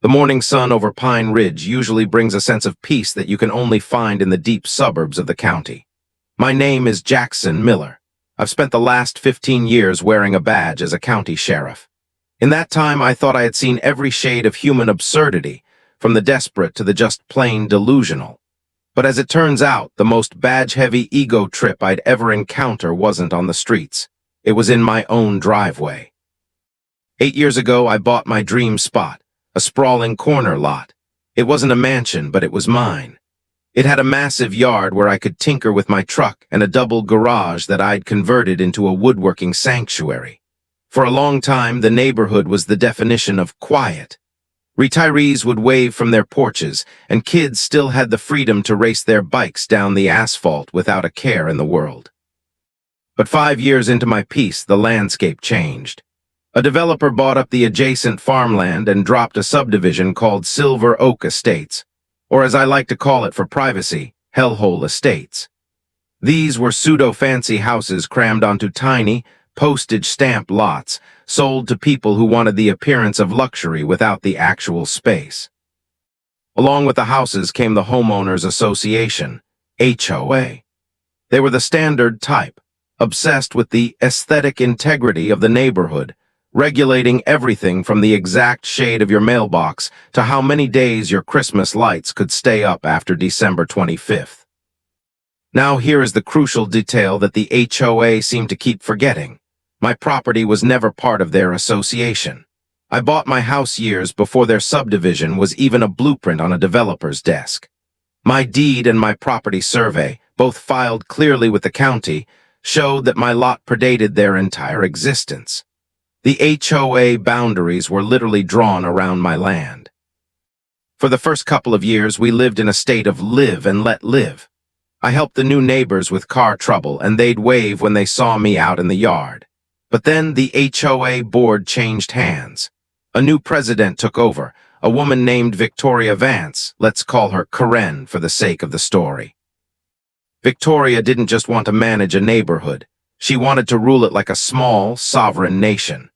The morning sun over Pine Ridge usually brings a sense of peace that you can only find in the deep suburbs of the county. My name is Jackson Miller. I've spent the last 15 years wearing a badge as a county sheriff. In that time, I thought I had seen every shade of human absurdity, from the desperate to the just plain delusional. But as it turns out, the most badge-heavy ego trip I'd ever encounter wasn't on the streets. It was in my own driveway. 8 years ago, I bought my dream spot, a sprawling corner lot. It wasn't a mansion, but it was mine. It had a massive yard where I could tinker with my truck and a double garage that I'd converted into a woodworking sanctuary. For a long time, the neighborhood was the definition of quiet. Retirees would wave from their porches, and kids still had the freedom to race their bikes down the asphalt without a care in the world. But 5 years into my piece, the landscape changed. A developer bought up the adjacent farmland and dropped a subdivision called Silver Oak Estates, or as I like to call it for privacy, Hellhole Estates. These were pseudo-fancy houses crammed onto tiny, postage-stamp lots, sold to people who wanted the appearance of luxury without the actual space. Along with the houses came the Homeowners Association, HOA. They were the standard type, obsessed with the aesthetic integrity of the neighborhood, regulating everything from the exact shade of your mailbox to how many days your Christmas lights could stay up after December 25th. Now here is the crucial detail that the HOA seemed to keep forgetting. My property was never part of their association. I bought my house years before their subdivision was even a blueprint on a developer's desk. My deed and my property survey, both filed clearly with the county, showed that my lot predated their entire existence. The HOA boundaries were literally drawn around my land. For the first couple of years, we lived in a state of live and let live. I helped the new neighbors with car trouble, and they'd wave when they saw me out in the yard. But then the HOA board changed hands. A new president took over, a woman named Victoria Vance. Let's call her Karen for the sake of the story. Victoria didn't just want to manage a neighborhood. She wanted to rule it like a small, sovereign nation.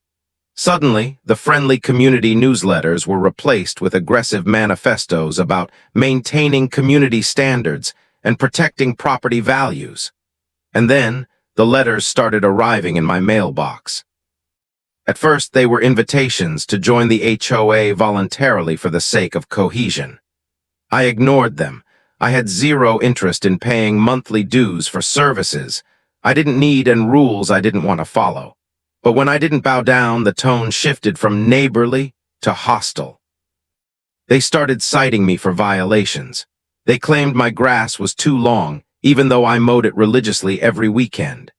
Suddenly, the friendly community newsletters were replaced with aggressive manifestos about maintaining community standards and protecting property values. And then, the letters started arriving in my mailbox. At first, they were invitations to join the HOA voluntarily for the sake of cohesion. I ignored them. I had zero interest in paying monthly dues for services I didn't need and rules I didn't want to follow. But when I didn't bow down, the tone shifted from neighborly to hostile. They started citing me for violations. They claimed my grass was too long, even though I mowed it religiously every weekend.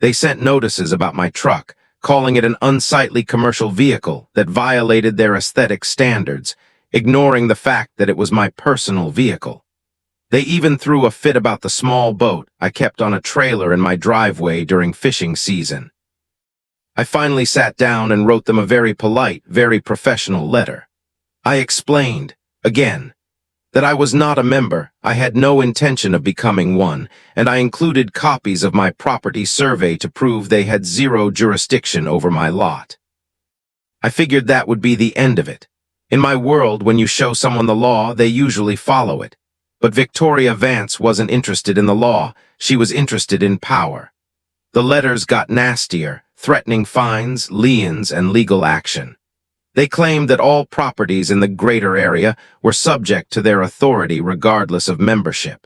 They sent notices about my truck, calling it an unsightly commercial vehicle that violated their aesthetic standards, ignoring the fact that it was my personal vehicle. They even threw a fit about the small boat I kept on a trailer in my driveway during fishing season. I finally sat down and wrote them a very polite, very professional letter. I explained, again, that I was not a member, I had no intention of becoming one, and I included copies of my property survey to prove they had zero jurisdiction over my lot. I figured that would be the end of it. In my world, when you show someone the law, they usually follow it. But Victoria Vance wasn't interested in the law, she was interested in power. The letters got nastier, threatening fines, liens, and legal action. They claimed that all properties in the greater area were subject to their authority regardless of membership.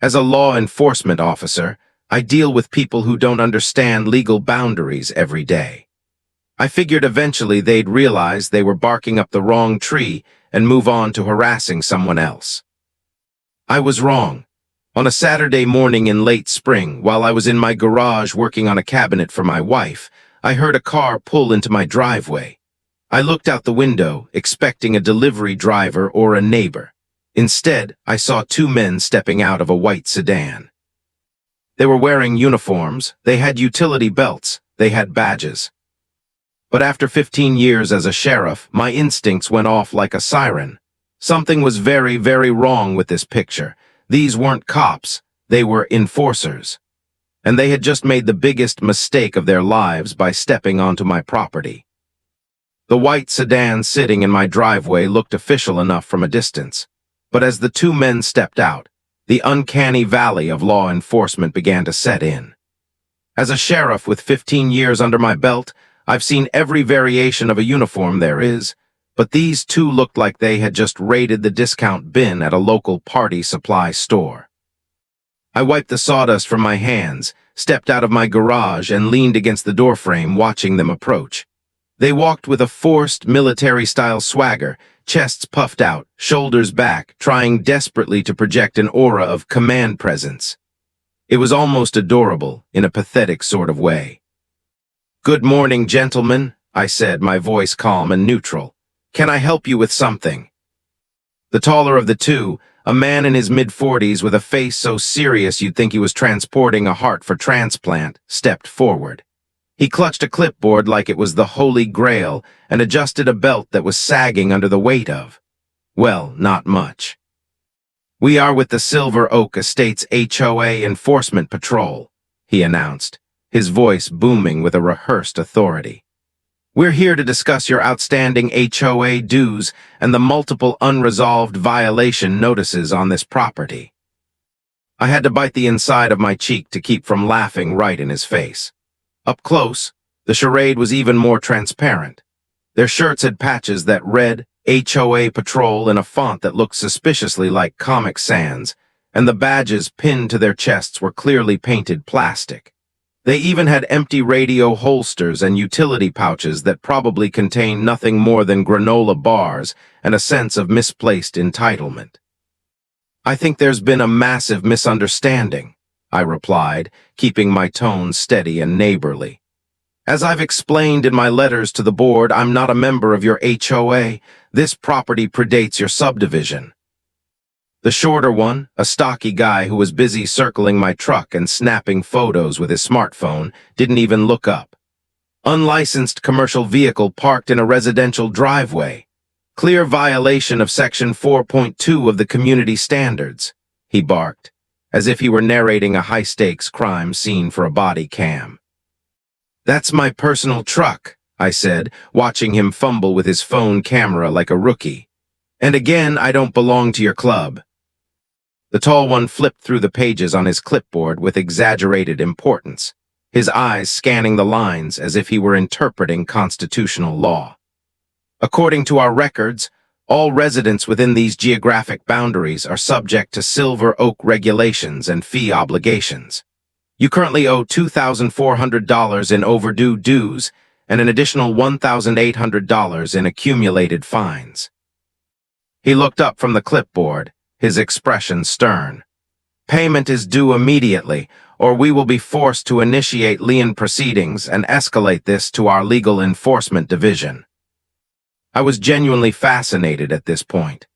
As a law enforcement officer, I deal with people who don't understand legal boundaries every day. I figured eventually they'd realize they were barking up the wrong tree and move on to harassing someone else. I was wrong. On a Saturday morning in late spring, while I was in my garage working on a cabinet for my wife, I heard a car pull into my driveway. I looked out the window, expecting a delivery driver or a neighbor. Instead, I saw two men stepping out of a white sedan. They were wearing uniforms, they had utility belts, they had badges. But after 15 years as a sheriff, my instincts went off like a siren. Something was very, very wrong with this picture. These weren't cops, they were enforcers. And they had just made the biggest mistake of their lives by stepping onto my property. The white sedan sitting in my driveway looked official enough from a distance, but as the two men stepped out, the uncanny valley of law enforcement began to set in. As a sheriff with 15 years under my belt, I've seen every variation of a uniform there is, but these two looked like they had just raided the discount bin at a local party supply store. I wiped the sawdust from my hands, stepped out of my garage, and leaned against the doorframe, watching them approach. They walked with a forced, military-style swagger, chests puffed out, shoulders back, trying desperately to project an aura of command presence. It was almost adorable, in a pathetic sort of way. "Good morning, gentlemen," I said, my voice calm and neutral. "Can I help you with something?" The taller of the two, a man in his mid-40s with a face so serious you'd think he was transporting a heart for transplant, stepped forward. He clutched a clipboard like it was the Holy Grail and adjusted a belt that was sagging under the weight of, well, not much. "We are with the Silver Oak Estates HOA Enforcement Patrol," he announced, his voice booming with a rehearsed authority. "We're here to discuss your outstanding HOA dues and the multiple unresolved violation notices on this property." I had to bite the inside of my cheek to keep from laughing right in his face. Up close, the charade was even more transparent. Their shirts had patches that read HOA Patrol in a font that looked suspiciously like Comic Sans, and the badges pinned to their chests were clearly painted plastic. They even had empty radio holsters and utility pouches that probably contained nothing more than granola bars and a sense of misplaced entitlement. "I think there's been a massive misunderstanding," I replied, keeping my tone steady and neighborly. "As I've explained in my letters to the board, I'm not a member of your HOA. This property predates your subdivision." The shorter one, a stocky guy who was busy circling my truck and snapping photos with his smartphone, didn't even look up. "Unlicensed commercial vehicle parked in a residential driveway. Clear violation of Section 4.2 of the Community Standards," he barked, as if he were narrating a high-stakes crime scene for a body cam. "That's my personal truck," I said, watching him fumble with his phone camera like a rookie. "And again, I don't belong to your club." The tall one flipped through the pages on his clipboard with exaggerated importance, his eyes scanning the lines as if he were interpreting constitutional law. "According to our records, all residents within these geographic boundaries are subject to Silver Oak regulations and fee obligations. You currently owe $2,400 in overdue dues and an additional $1,800 in accumulated fines." He looked up from the clipboard, his expression stern. "Payment is due immediately, or we will be forced to initiate lien proceedings and escalate this to our legal enforcement division." I was genuinely fascinated at this point.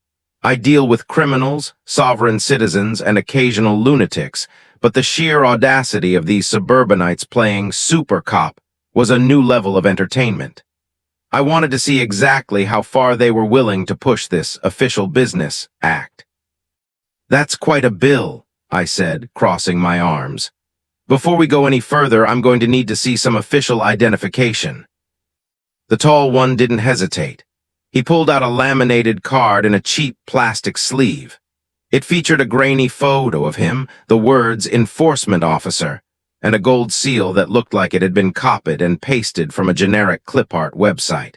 I deal with criminals, sovereign citizens, and occasional lunatics, but the sheer audacity of these suburbanites playing super cop was a new level of entertainment. I wanted to see exactly how far they were willing to push this official business act. "That's quite a bill," I said, crossing my arms. "Before we go any further, I'm going to need to see some official identification." The tall one didn't hesitate. He pulled out a laminated card in a cheap plastic sleeve. It featured a grainy photo of him, the words "Enforcement Officer," and a gold seal that looked like it had been copied and pasted from a generic clip art website.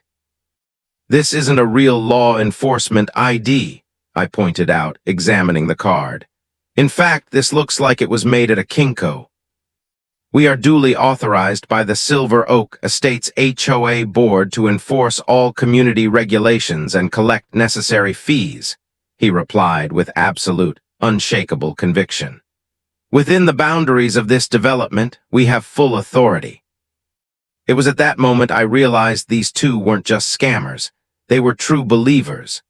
"This isn't a real law enforcement ID," I pointed out, examining the card. "In fact, this looks like it was made at a Kinko. We are duly authorized by the Silver Oak Estates HOA Board to enforce all community regulations and collect necessary fees," he replied with absolute, unshakable conviction. "Within the boundaries of this development, we have full authority." It was at that moment I realized these two weren't just scammers. They were true believers.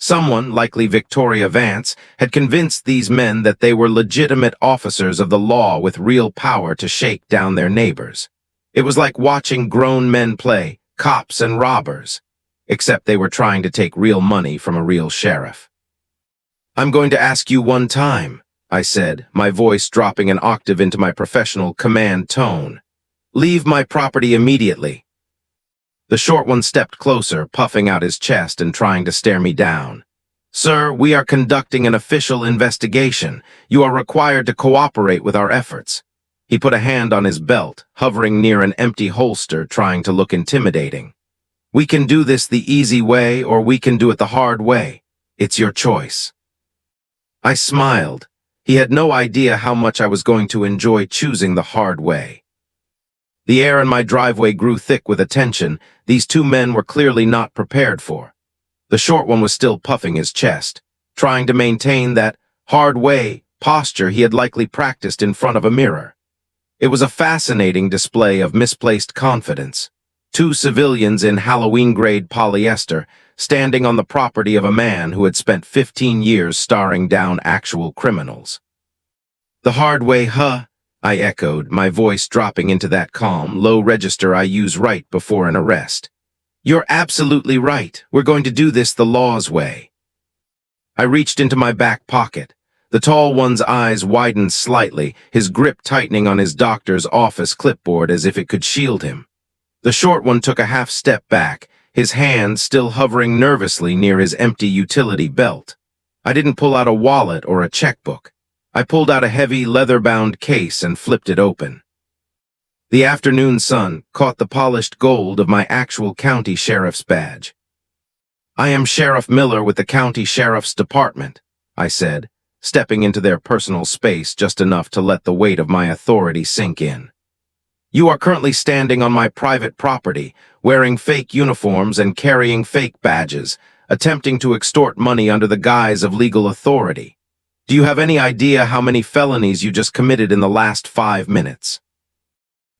Someone, likely Victoria Vance, had convinced these men that they were legitimate officers of the law with real power to shake down their neighbors. It was like watching grown men play cops and robbers, except they were trying to take real money from a real sheriff. "I'm going to ask you one time," I said, my voice dropping an octave into my professional command tone. "Leave my property immediately." The short one stepped closer, puffing out his chest and trying to stare me down. "Sir, we are conducting an official investigation. You are required to cooperate with our efforts." He put a hand on his belt, hovering near an empty holster, trying to look intimidating. "We can do this the easy way, or we can do it the hard way. It's your choice." I smiled. He had no idea how much I was going to enjoy choosing the hard way. The air in my driveway grew thick with attention these two men were clearly not prepared for. The short one was still puffing his chest, trying to maintain that hard way posture he had likely practiced in front of a mirror. It was a fascinating display of misplaced confidence. Two civilians in Halloween-grade polyester standing on the property of a man who had spent 15 years staring down actual criminals. "The hard way, huh?" I echoed, my voice dropping into that calm, low register I use right before an arrest. "You're absolutely right. We're going to do this the law's way." I reached into my back pocket. The tall one's eyes widened slightly, his grip tightening on his doctor's office clipboard as if it could shield him. The short one took a half step back, his hand still hovering nervously near his empty utility belt. I didn't pull out a wallet or a checkbook. I pulled out a heavy, leather-bound case and flipped it open. The afternoon sun caught the polished gold of my actual county sheriff's badge. "I am Sheriff Miller with the County Sheriff's Department," I said, stepping into their personal space just enough to let the weight of my authority sink in. "You are currently standing on my private property, wearing fake uniforms and carrying fake badges, attempting to extort money under the guise of legal authority. Do you have any idea how many felonies you just committed in the last 5 minutes?"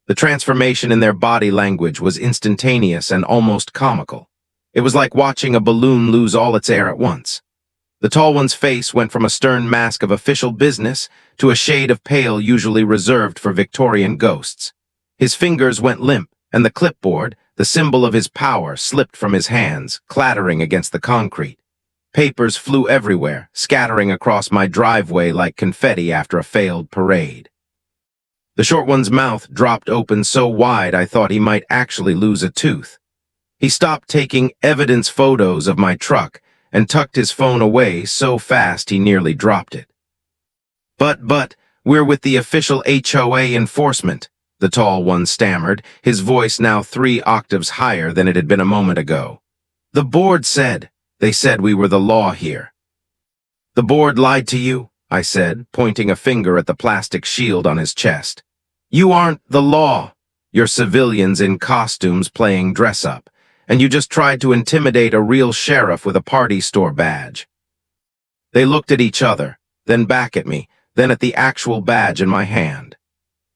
The transformation in their body language was instantaneous and almost comical. It was like watching a balloon lose all its air at once. The tall one's face went from a stern mask of official business to a shade of pale usually reserved for Victorian ghosts. His fingers went limp, and the clipboard, the symbol of his power, slipped from his hands, clattering against the concrete. Papers flew everywhere, scattering across my driveway like confetti after a failed parade. The short one's mouth dropped open so wide I thought he might actually lose a tooth. He stopped taking evidence photos of my truck and tucked his phone away so fast he nearly dropped it. But, we're with the official HOA enforcement," the tall one stammered, his voice now 3 octaves higher than it had been a moment ago. "The board said. They said we were the law here." "The board lied to you," I said, pointing a finger at the plastic shield on his chest. "You aren't the law. You're civilians in costumes playing dress-up, and you just tried to intimidate a real sheriff with a party store badge." They looked at each other, then back at me, then at the actual badge in my hand.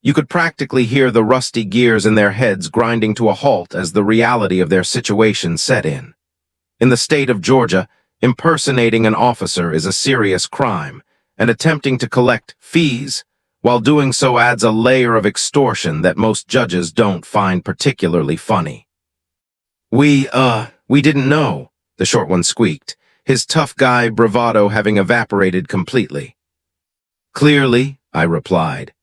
You could practically hear the rusty gears in their heads grinding to a halt as the reality of their situation set in. In the state of Georgia, impersonating an officer is a serious crime, and attempting to collect fees while doing so adds a layer of extortion that most judges don't find particularly funny. We didn't know," the short one squeaked, his tough guy bravado having evaporated completely. "Clearly," I replied.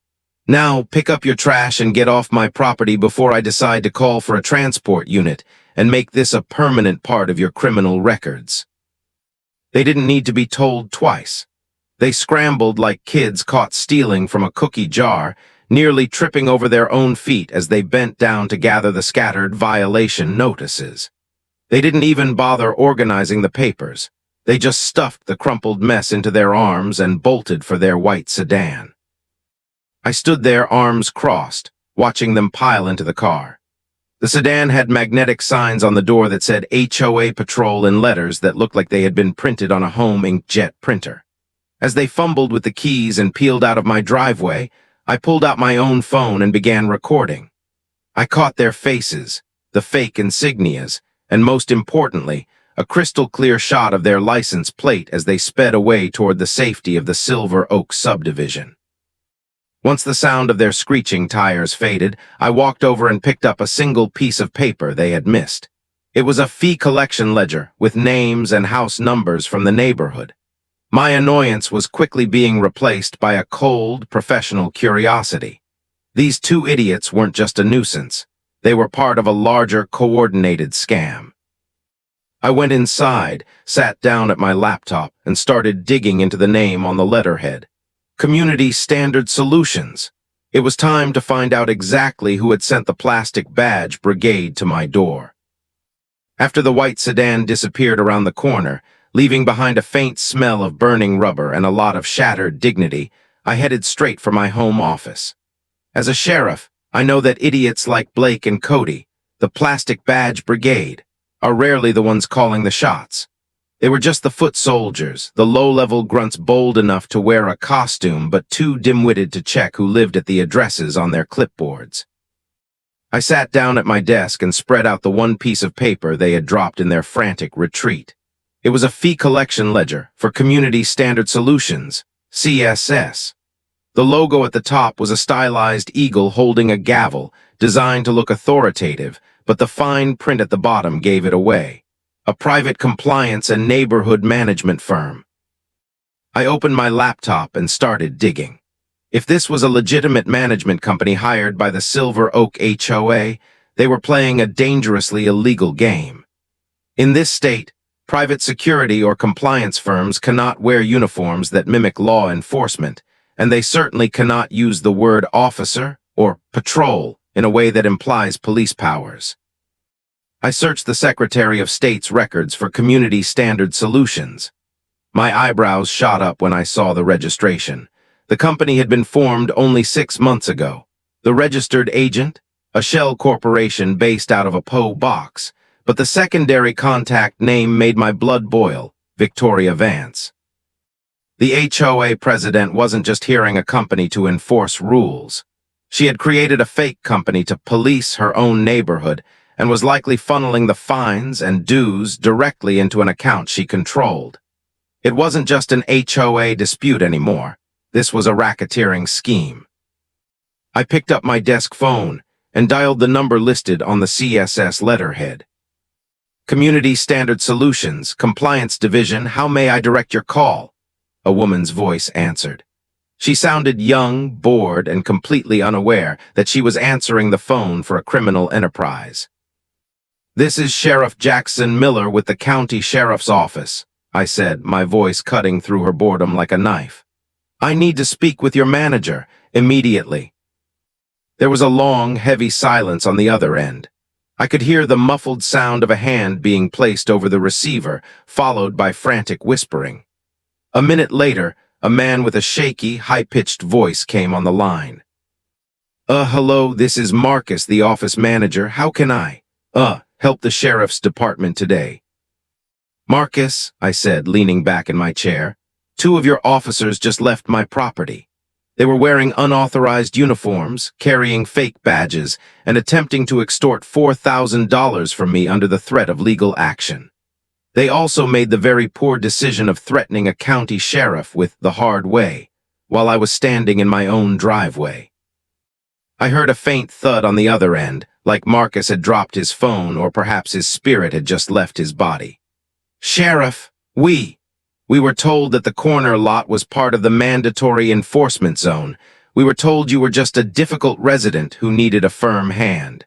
"Now pick up your trash and get off my property before I decide to call for a transport unit and make this a permanent part of your criminal records." They didn't need to be told twice. They scrambled like kids caught stealing from a cookie jar, nearly tripping over their own feet as they bent down to gather the scattered violation notices. They didn't even bother organizing the papers. They just stuffed the crumpled mess into their arms and bolted for their white sedan. I stood there, arms crossed, watching them pile into the car. The sedan had magnetic signs on the door that said HOA Patrol in letters that looked like they had been printed on a home inkjet printer. As they fumbled with the keys and peeled out of my driveway, I pulled out my own phone and began recording. I caught their faces, the fake insignias, and most importantly, a crystal-clear shot of their license plate as they sped away toward the safety of the Silver Oak subdivision. Once the sound of their screeching tires faded, I walked over and picked up a single piece of paper they had missed. It was a fee collection ledger with names and house numbers from the neighborhood. My annoyance was quickly being replaced by a cold, professional curiosity. These two idiots weren't just a nuisance. They were part of a larger, coordinated scam. I went inside, sat down at my laptop, and started digging into the name on the letterhead. Community Standard Solutions. It was time to find out exactly who had sent the plastic badge brigade to my door. After the white sedan disappeared around the corner, leaving behind a faint smell of burning rubber and a lot of shattered dignity, I headed straight for my home office. As a sheriff, I know that idiots like Blake and Cody, the plastic badge brigade, are rarely the ones calling the shots. They were just the foot soldiers, the low-level grunts bold enough to wear a costume but too dim-witted to check who lived at the addresses on their clipboards. I sat down at my desk and spread out the one piece of paper they had dropped in their frantic retreat. It was a fee collection ledger for Community Standard Solutions, CSS. The logo at the top was a stylized eagle holding a gavel, designed to look authoritative, but the fine print at the bottom gave it away. A private compliance and neighborhood management firm. I opened my laptop and started digging. If this was a legitimate management company hired by the Silver Oak HOA, they were playing a dangerously illegal game. In this state, private security or compliance firms cannot wear uniforms that mimic law enforcement, and they certainly cannot use the word officer or patrol in a way that implies police powers. I searched the Secretary of State's records for Community Standard Solutions. My eyebrows shot up when I saw the registration. The company had been formed only 6 months ago. The registered agent? A shell corporation based out of a P.O. box. But the secondary contact name made my blood boil, Victoria Vance. The HOA president wasn't just hiring a company to enforce rules. She had created a fake company to police her own neighborhood and was likely funneling the fines and dues directly into an account she controlled. It wasn't just an HOA dispute anymore. This was a racketeering scheme. I picked up my desk phone and dialed the number listed on the CSS letterhead. Community Standard Solutions, Compliance Division, how may I direct your call? A woman's voice answered. She sounded young, bored, and completely unaware that she was answering the phone for a criminal enterprise. This is Sheriff Jackson Miller with the County Sheriff's Office, I said, my voice cutting through her boredom like a knife. I need to speak with your manager, immediately. There was a long, heavy silence on the other end. I could hear the muffled sound of a hand being placed over the receiver, followed by frantic whispering. A minute later, a man with a shaky, high-pitched voice came on the line. Hello, this is Marcus, the office manager. How can I, help the sheriff's department today? Marcus, I said, leaning back in my chair, 2 of your officers just left my property. They were wearing unauthorized uniforms, carrying fake badges, and attempting to extort $4,000 from me under the threat of legal action. They also made the very poor decision of threatening a county sheriff with the hard way, while I was standing in my own driveway. I heard a faint thud on the other end, like Marcus had dropped his phone or perhaps his spirit had just left his body. Sheriff, we were told that the corner lot was part of the mandatory enforcement zone. We were told you were just a difficult resident who needed a firm hand.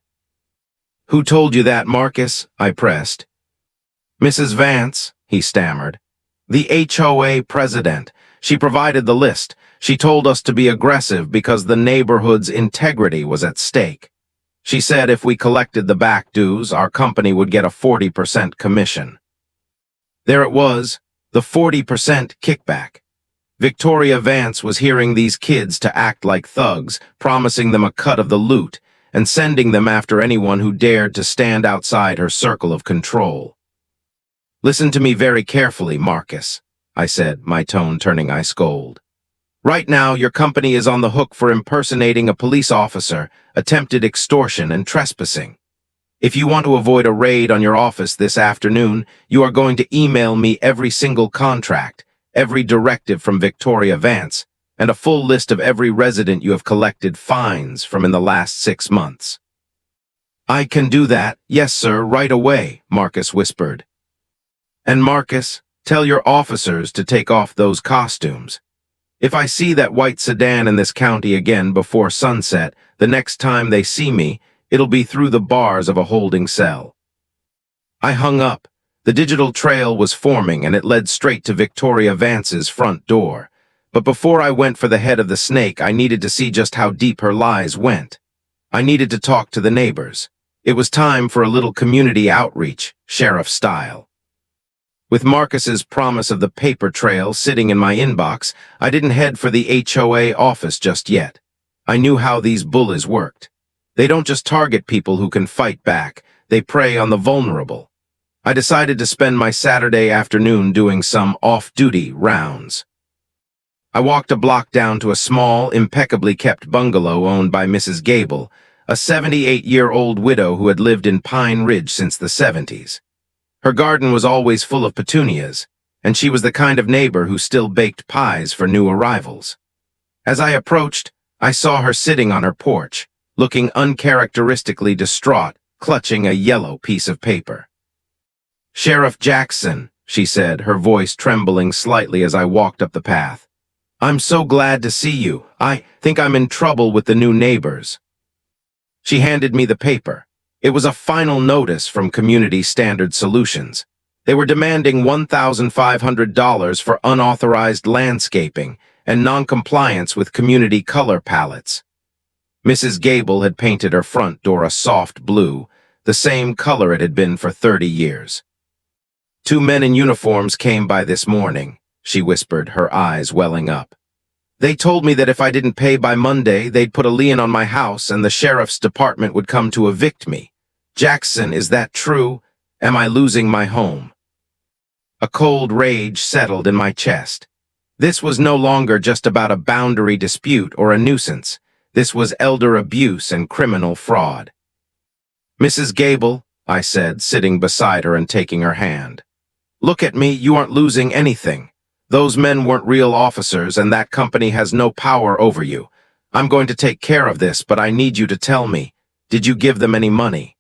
Who told you that, Marcus? I pressed. Mrs. Vance, he stammered. The HOA president. She provided the list. She told us to be aggressive because the neighborhood's integrity was at stake. She said if we collected the back dues, our company would get a 40% commission. There it was, the 40% kickback. Victoria Vance was hearing these kids to act like thugs, promising them a cut of the loot, and sending them after anyone who dared to stand outside her circle of control. Listen to me very carefully, Marcus, I said, my tone turning ice cold. Right now, your company is on the hook for impersonating a police officer, attempted extortion, and trespassing. If you want to avoid a raid on your office this afternoon, you are going to email me every single contract, every directive from Victoria Vance, and a full list of every resident you have collected fines from in the last 6 months. I can do that, yes, sir, right away, Marcus whispered. And Marcus, tell your officers to take off those costumes. If I see that white sedan in this county again before sunset, the next time they see me, It'll be through the bars of a holding cell. I hung up. The digital trail was forming, and it led straight to Victoria Vance's front door. But before I went for the head of the snake, I needed to see just how deep her lies went. I needed to talk to the neighbors. It was time for a little community outreach, sheriff style. With Marcus's promise of the paper trail sitting in my inbox, I didn't head for the HOA office just yet. I knew how these bullies worked. They don't just target people who can fight back, they prey on the vulnerable. I decided to spend my Saturday afternoon doing some off-duty rounds. I walked a block down to a small, impeccably kept bungalow owned by Mrs. Gable, a 78-year-old widow who had lived in Pine Ridge since the 70s. Her garden was always full of petunias, and she was the kind of neighbor who still baked pies for new arrivals. As I approached, I saw her sitting on her porch, looking uncharacteristically distraught, clutching a yellow piece of paper. "Sheriff Jackson," she said, her voice trembling slightly as I walked up the path. "I'm so glad to see you. I think I'm in trouble with the new neighbors." She handed me the paper. It was a final notice from Community Standard Solutions. They were demanding $1,500 for unauthorized landscaping and noncompliance with community color palettes. Mrs. Gable had painted her front door a soft blue, the same color it had been for 30 years. "Two men in uniforms came by this morning," she whispered, her eyes welling up. "They told me that if I didn't pay by Monday, they'd put a lien on my house and the sheriff's department would come to evict me. Jackson, is that true? Am I losing my home?" A cold rage settled in my chest. This was no longer just about a boundary dispute or a nuisance. This was elder abuse and criminal fraud. "Mrs. Gable," I said, sitting beside her and taking her hand. "Look at me, you aren't losing anything. Those men weren't real officers, and that company has no power over you. I'm going to take care of this, but I need you to tell me, did you give them any money?"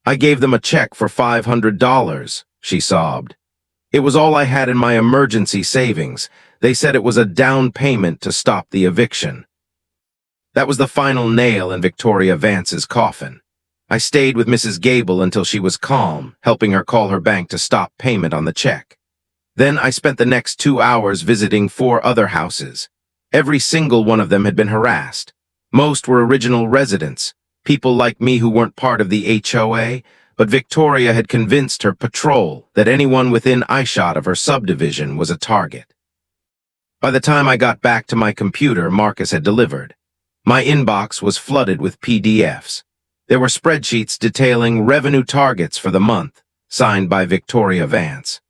"I gave them a check for $500, she sobbed. "It was all I had in my emergency savings. They said it was a down payment to stop the eviction." That was the final nail in Victoria Vance's coffin. I stayed with Mrs. Gable until she was calm, helping her call her bank to stop payment on the check. Then I spent the next 2 hours visiting 4 other houses. Every single one of them had been harassed. Most were original residents, people like me who weren't part of the HOA, but Victoria had convinced her patrol that anyone within eyeshot of her subdivision was a target. By the time I got back to my computer, Marcus had delivered. My inbox was flooded with PDFs. There were spreadsheets detailing revenue targets for the month, signed by Victoria Vance.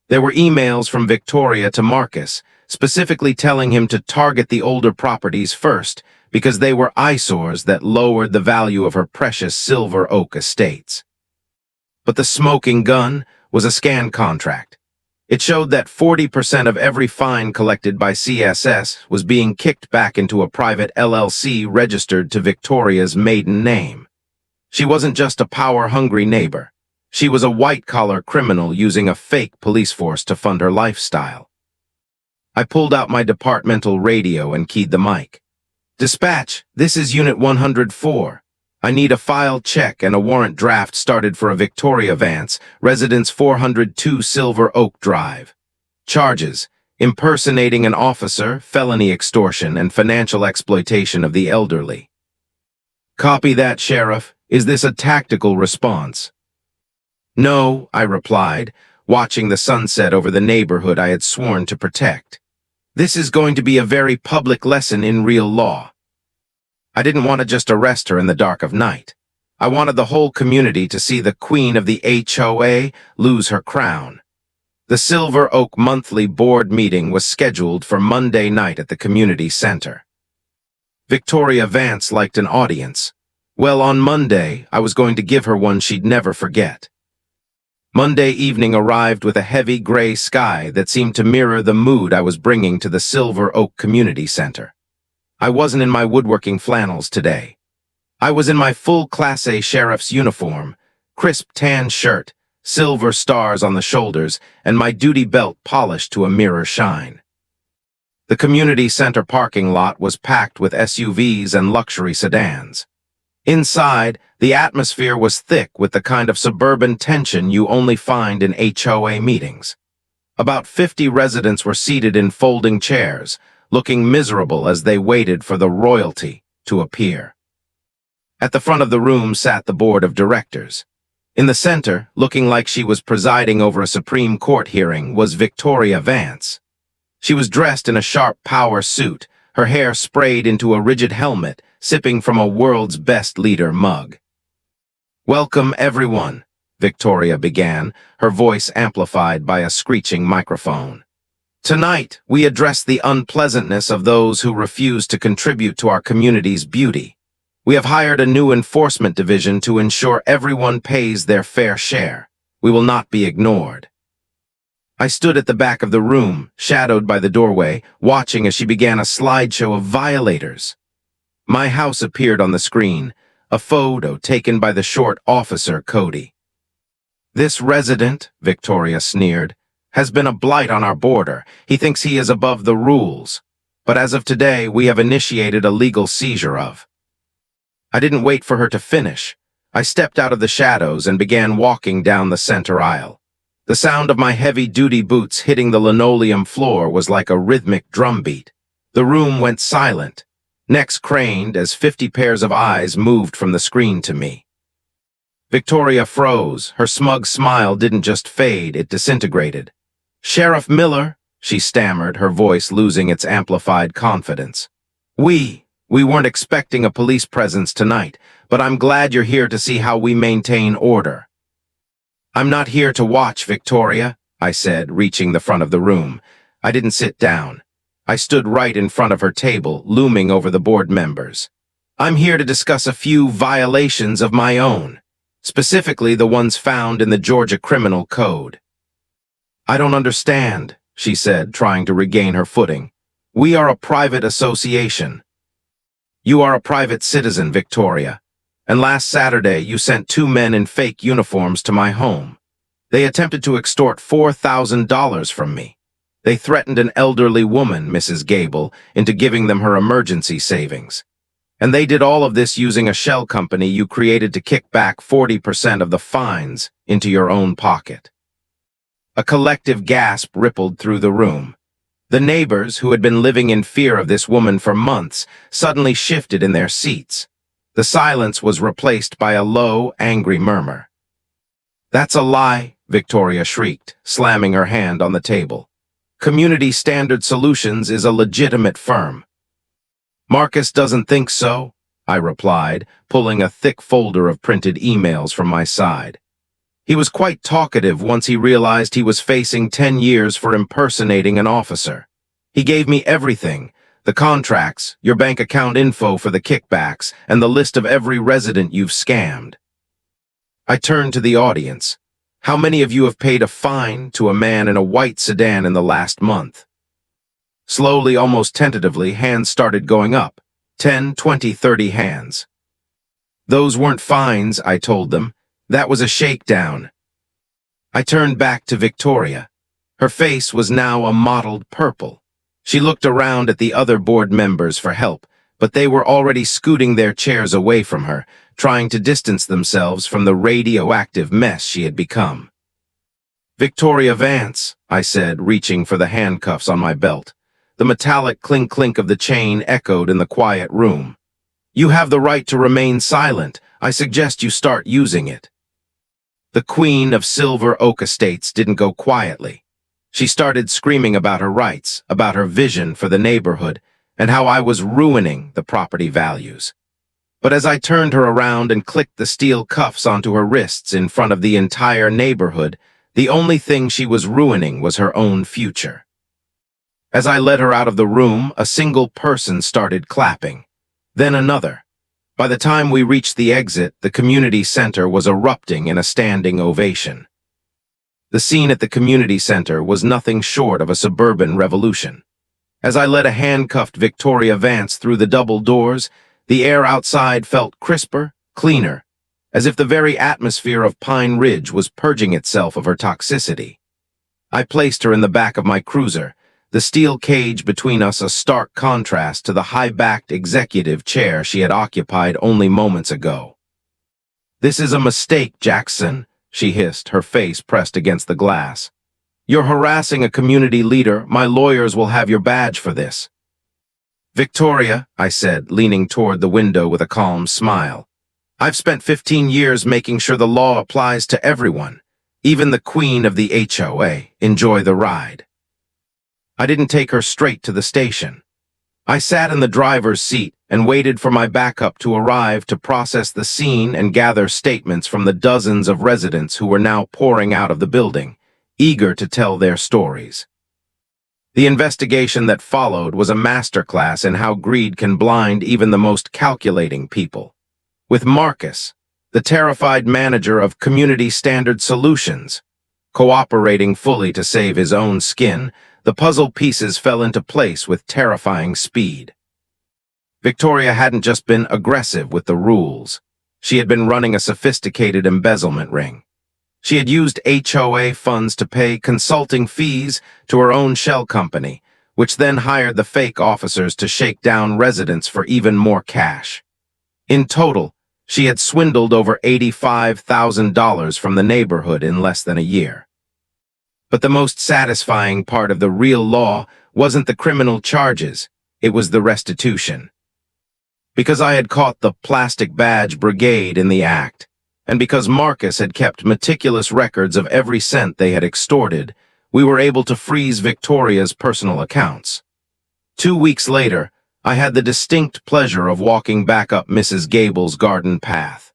There were emails from Victoria to Marcus, specifically telling him to target the older properties first because they were eyesores that lowered the value of her precious Silver Oak estates. But the smoking gun was a scan contract. It showed that 40% of every fine collected by CSS was being kicked back into a private LLC registered to Victoria's maiden name. She wasn't just a power-hungry neighbor. She was a white-collar criminal using a fake police force to fund her lifestyle. I pulled out my departmental radio and keyed the mic. "Dispatch, this is Unit 104. I need a file check and a warrant draft started for a Victoria Vance, Residence 402 Silver Oak Drive. Charges: impersonating an officer, felony extortion, and financial exploitation of the elderly." "Copy that, Sheriff. Is this a tactical response?" "No," I replied, watching the sunset over the neighborhood I had sworn to protect. "This is going to be a very public lesson in real law." I didn't want to just arrest her in the dark of night. I wanted the whole community to see the queen of the HOA lose her crown. The Silver Oak monthly board meeting was scheduled for Monday night at the community center. Victoria Vance liked an audience. Well, on Monday, I was going to give her one she'd never forget. Monday evening arrived with a heavy gray sky that seemed to mirror the mood I was bringing to the Silver Oak Community Center. I wasn't in my woodworking flannels today. I was in my full Class A sheriff's uniform, crisp tan shirt, silver stars on the shoulders, and my duty belt polished to a mirror shine. The community center parking lot was packed with SUVs and luxury sedans. Inside, the atmosphere was thick with the kind of suburban tension you only find in HOA meetings. About 50 residents were seated in folding chairs, looking miserable as they waited for the royalty to appear. At the front of the room sat the board of directors. In the center, looking like she was presiding over a Supreme Court hearing, was Victoria Vance. She was dressed in a sharp power suit, her hair sprayed into a rigid helmet, sipping from a world's best leader mug. "Welcome, everyone," Victoria began, her voice amplified by a screeching microphone. "Tonight, we address the unpleasantness of those who refuse to contribute to our community's beauty. We have hired a new enforcement division to ensure everyone pays their fair share. We will not be ignored." I stood at the back of the room, shadowed by the doorway, watching as she began a slideshow of violators. My house appeared on the screen, a photo taken by the short officer, Cody. "This resident," Victoria sneered, "has been a blight on our border. He thinks he is above the rules. But as of today, we have initiated a legal seizure of." I didn't wait for her to finish. I stepped out of the shadows and began walking down the center aisle. The sound of my heavy-duty boots hitting the linoleum floor was like a rhythmic drumbeat. The room went silent. Necks craned as 50 pairs of eyes moved from the screen to me. Victoria froze. Her smug smile didn't just fade, it disintegrated. "Sheriff Miller," she stammered, her voice losing its amplified confidence. We weren't expecting a police presence tonight, but I'm glad you're here to see how we maintain order." "I'm not here to watch, Victoria," I said, reaching the front of the room. I didn't sit down. I stood right in front of her table, looming over the board members. "I'm here to discuss a few violations of my own, specifically the ones found in the Georgia Criminal Code." "I don't understand," she said, trying to regain her footing. "We are a private association." "You are a private citizen, Victoria. And last Saturday, you sent 2 men in fake uniforms to my home. They attempted to extort $4,000 from me. They threatened an elderly woman, Mrs. Gable, into giving them her emergency savings. And they did all of this using a shell company you created to kick back 40% of the fines into your own pocket." A collective gasp rippled through the room. The neighbors, who had been living in fear of this woman for months, suddenly shifted in their seats. The silence was replaced by a low, angry murmur. "That's a lie," Victoria shrieked, slamming her hand on the table. "Community Standard Solutions is a legitimate firm." "Marcus doesn't think so," I replied, pulling a thick folder of printed emails from my side. He was quite talkative once he realized he was facing 10 years for impersonating an officer. He gave me everything: the contracts, your bank account info for the kickbacks, and the list of every resident you've scammed. I turned to the audience. "How many of you have paid a fine to a man in a white sedan in the last month?" Slowly, almost tentatively, hands started going up. 10, 20, 30 hands. "Those weren't fines," I told them. "That was a shakedown." I turned back to Victoria. Her face was now a mottled purple. She looked around at the other board members for help, but they were already scooting their chairs away from her, trying to distance themselves from the radioactive mess she had become. "Victoria Vance," I said, reaching for the handcuffs on my belt. The metallic clink-clink of the chain echoed in the quiet room. "You have the right to remain silent. I suggest you start using it." The Queen of Silver Oak Estates didn't go quietly. She started screaming about her rights, about her vision for the neighborhood, and how I was ruining the property values. But as I turned her around and clicked the steel cuffs onto her wrists in front of the entire neighborhood, the only thing she was ruining was her own future. As I led her out of the room, a single person started clapping. Then another. By the time we reached the exit, the community center was erupting in a standing ovation. The scene at the community center was nothing short of a suburban revolution. As I led a handcuffed Victoria Vance through the double doors, the air outside felt crisper, cleaner, as if the very atmosphere of Pine Ridge was purging itself of her toxicity. I placed her in the back of my cruiser, the steel cage between us a stark contrast to the high-backed executive chair she had occupied only moments ago. "This is a mistake, Jackson," she hissed, her face pressed against the glass. "You're harassing a community leader. My lawyers will have your badge for this." "Victoria," I said, leaning toward the window with a calm smile, "I've spent 15 years making sure the law applies to everyone, even the queen of the HOA. Enjoy the ride." I didn't take her straight to the station. I sat in the driver's seat and waited for my backup to arrive to process the scene and gather statements from the dozens of residents who were now pouring out of the building, eager to tell their stories. The investigation that followed was a masterclass in how greed can blind even the most calculating people. With Marcus, the terrified manager of Community Standard Solutions, cooperating fully to save his own skin, the puzzle pieces fell into place with terrifying speed. Victoria hadn't just been aggressive with the rules. She had been running a sophisticated embezzlement ring. She had used HOA funds to pay consulting fees to her own shell company, which then hired the fake officers to shake down residents for even more cash. In total, she had swindled over $85,000 from the neighborhood in less than a year. But the most satisfying part of the real law wasn't the criminal charges, it was the restitution. Because I had caught the plastic badge brigade in the act, and because Marcus had kept meticulous records of every cent they had extorted, we were able to freeze Victoria's personal accounts. 2 weeks later, I had the distinct pleasure of walking back up Mrs. Gable's garden path.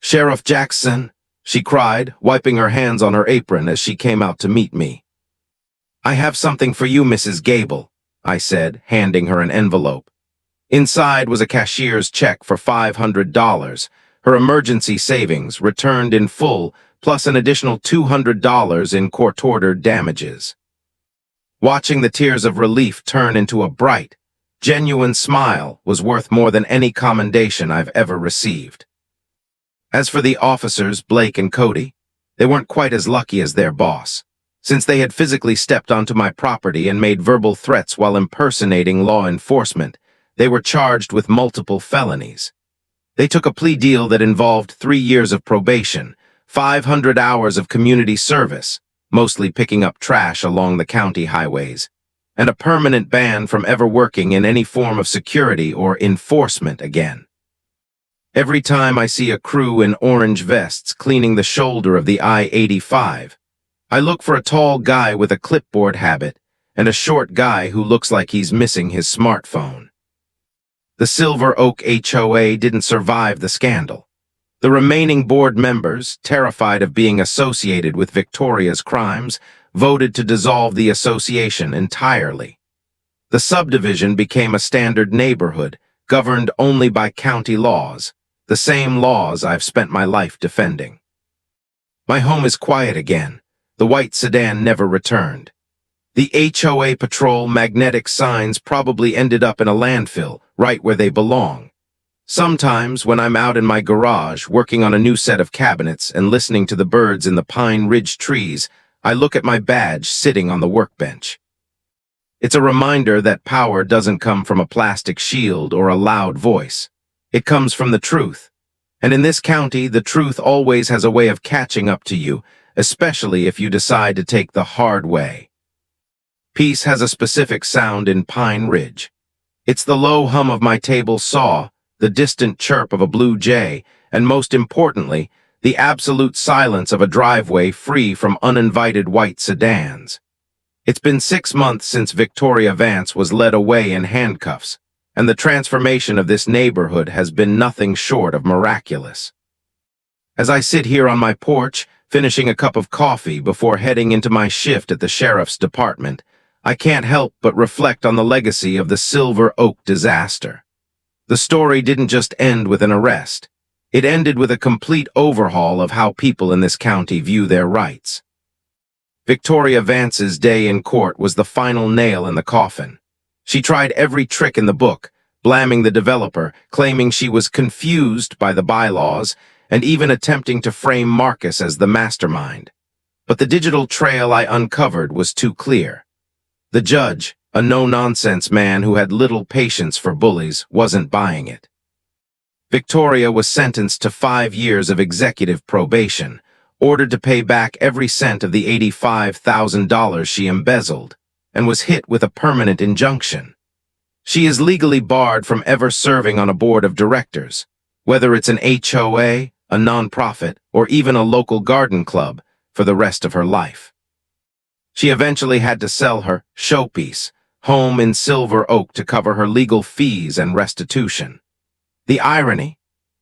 "Sheriff Jackson," she cried, wiping her hands on her apron as she came out to meet me. "I have something for you, Mrs. Gable," I said, handing her an envelope. Inside was a cashier's check for $500, her emergency savings returned in full, plus an additional $200 in court-ordered damages. Watching the tears of relief turn into a bright, genuine smile was worth more than any commendation I've ever received. As for the officers, Blake and Cody, they weren't quite as lucky as their boss, since they had physically stepped onto my property and made verbal threats while impersonating law enforcement. They were charged with multiple felonies. They took a plea deal that involved 3 years of probation, 500 hours of community service, mostly picking up trash along the county highways, and a permanent ban from ever working in any form of security or enforcement again. Every time I see a crew in orange vests cleaning the shoulder of the I-85, I look for a tall guy with a clipboard habit and a short guy who looks like he's missing his smartphone. The Silver Oak HOA didn't survive the scandal. The remaining board members, terrified of being associated with Victoria's crimes, voted to dissolve the association entirely. The subdivision became a standard neighborhood, governed only by county laws, the same laws I've spent my life defending. My home is quiet again. The white sedan never returned. The HOA patrol magnetic signs probably ended up in a landfill, right where they belong. Sometimes, when I'm out in my garage working on a new set of cabinets and listening to the birds in the Pine Ridge trees, I look at my badge sitting on the workbench. It's a reminder that power doesn't come from a plastic shield or a loud voice. It comes from the truth. And in this county, the truth always has a way of catching up to you, especially if you decide to take the hard way. Peace has a specific sound in Pine Ridge. It's the low hum of my table saw, the distant chirp of a blue jay, and most importantly, the absolute silence of a driveway free from uninvited white sedans. It's been 6 months since Victoria Vance was led away in handcuffs, and the transformation of this neighborhood has been nothing short of miraculous. As I sit here on my porch, finishing a cup of coffee before heading into my shift at the sheriff's department, I can't help but reflect on the legacy of the Silver Oak disaster. The story didn't just end with an arrest. It ended with a complete overhaul of how people in this county view their rights. Victoria Vance's day in court was the final nail in the coffin. She tried every trick in the book, blaming the developer, claiming she was confused by the bylaws, and even attempting to frame Marcus as the mastermind. But the digital trail I uncovered was too clear. The judge, a no-nonsense man who had little patience for bullies, wasn't buying it. Victoria was sentenced to 5 years of executive probation, ordered to pay back every cent of the $85,000 she embezzled, and was hit with a permanent injunction. She is legally barred from ever serving on a board of directors, whether it's an HOA, a nonprofit, or even a local garden club, for the rest of her life. She eventually had to sell her showpiece, home in Silver Oak, to cover her legal fees and restitution. The irony?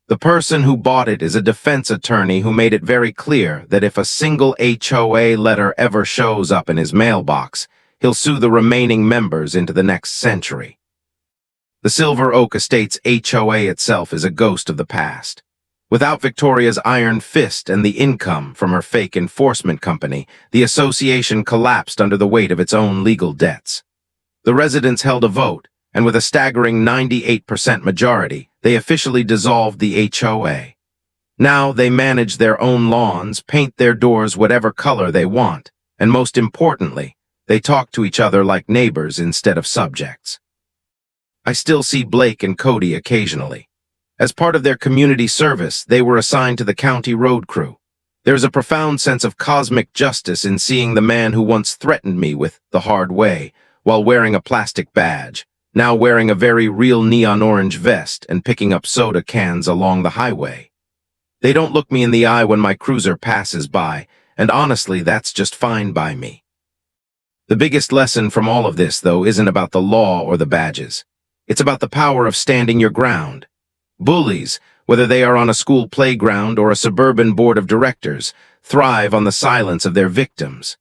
The person who bought it is a defense attorney who made it very clear that if a single HOA letter ever shows up in his mailbox, he'll sue the remaining members into the next century. The Silver Oak Estates HOA itself is a ghost of the past. Without Victoria's iron fist and the income from her fake enforcement company, the association collapsed under the weight of its own legal debts. The residents held a vote, and with a staggering 98% majority, they officially dissolved the HOA. Now they manage their own lawns, paint their doors whatever color they want, and most importantly, they talk to each other like neighbors instead of subjects. I still see Blake and Cody occasionally. As part of their community service, they were assigned to the county road crew. There's a profound sense of cosmic justice in seeing the man who once threatened me with the hard way while wearing a plastic badge, now wearing a very real neon orange vest and picking up soda cans along the highway. They don't look me in the eye when my cruiser passes by, and honestly, that's just fine by me. The biggest lesson from all of this, though, isn't about the law or the badges. It's about the power of standing your ground. Bullies, whether they are on a school playground or a suburban board of directors, thrive on the silence of their victims.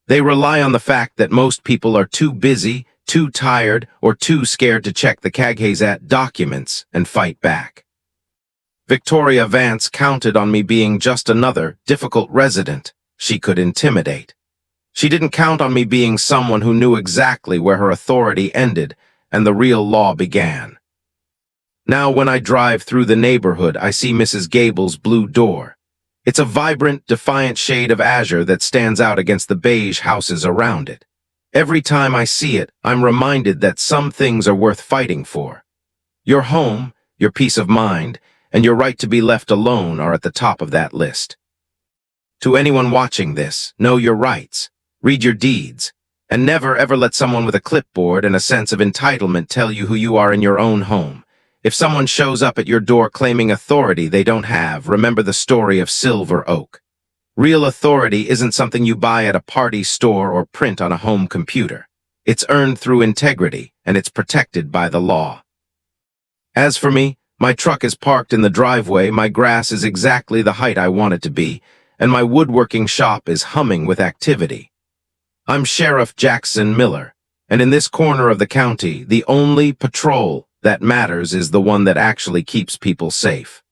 They rely on the fact that most people are too busy, too tired, or too scared to check the CAGHAZAT documents and fight back. Victoria Vance counted on me being just another difficult resident she could intimidate. She didn't count on me being someone who knew exactly where her authority ended and the real law began. Now when I drive through the neighborhood, I see Mrs. Gable's blue door. It's a vibrant, defiant shade of azure that stands out against the beige houses around it. Every time I see it, I'm reminded that some things are worth fighting for. Your home, your peace of mind, and your right to be left alone are at the top of that list. To anyone watching this, know your rights, read your deeds, and never ever let someone with a clipboard and a sense of entitlement tell you who you are in your own home. If someone shows up at your door claiming authority they don't have, remember the story of Silver Oak. Real authority isn't something you buy at a party store or print on a home computer. It's earned through integrity, and it's protected by the law. As for me, my truck is parked in the driveway, my grass is exactly the height I want it to be, and my woodworking shop is humming with activity. I'm Sheriff Jackson Miller, and in this corner of the county, the only patrol that matters is the one that actually keeps people safe.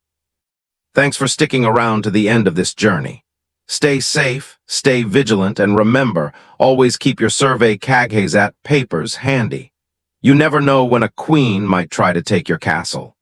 Thanks for sticking around to the end of this journey. Stay safe, stay vigilant, and remember, always keep your survey CAGHAZAT papers handy. You never know when a queen might try to take your castle.